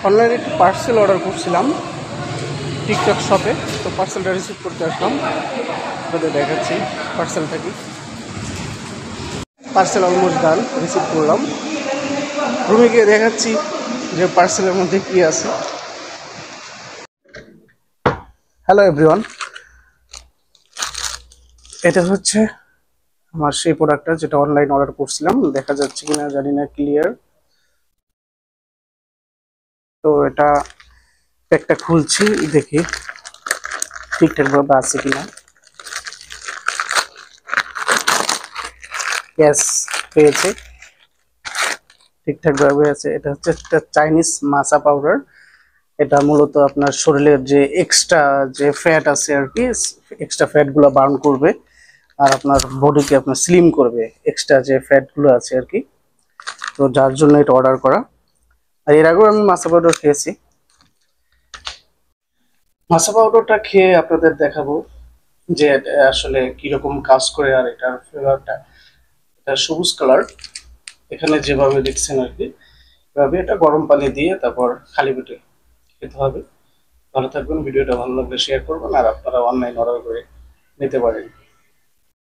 অনলাইনে একটি parcel order করছিলাম টিকটক শপে। তো পার্সেলটা রিসিভ করতে আসলাম, আপনাদের দেখাচ্ছি পার্সেলটা কি। পার্সেল অলমোস্ট ডান, রিসিভ করলাম। রুমে গিয়ে দেখাচ্ছি যে পার্সেলের মধ্যে কি আছে। হ্যালো এভরিওয়ান, এটা হচ্ছে আমার সেই প্রোডাক্টটা যেটা অনলাইন অর্ডার করছিলাম। দেখা যাচ্ছে কিনা জানি না, ক্লিয়ার। তো এটা প্যাকটা খুলছি, দেখি ঠিকঠাক ভাবে আছে কিনা। ইয়েস, পেয়েছে, ঠিকঠাক ভাবে আছে। এটা হচ্ছে একটা চাইনিজ মাসা পাউডার। এটা মূলত আপনার শরীরের যে এক্সট্রা যে ফ্যাট আছে আর কি, এক্সট্রা ফ্যাট গুলো বার্ন করবে আর আপনার বডিকে আপনার স্লিম করবে, এক্সট্রা যে ফ্যাট গুলো আছে আর কি। তো যার জন্য এটা অর্ডার করা। আর এর আগেও আমি মাসা পাউডার খেয়েছি। মাসা পাউডারটা খেয়ে আপনাদের দেখাবো যে এটা আসলে কিরকম কাজ করে। আর এটার ফ্লেভারটা, এটা সবুজ কালার, এখানে যেভাবে দেখছেন আর কি, এভাবে এটা গরম পানি দিয়ে তারপর খালি পেটে খেতে হবে। ভালো থাকবেন, ভিডিওটা ভালো লাগলে শেয়ার করবেন আর আপনারা অনলাইন অর্ডার করে নিতে পারেন।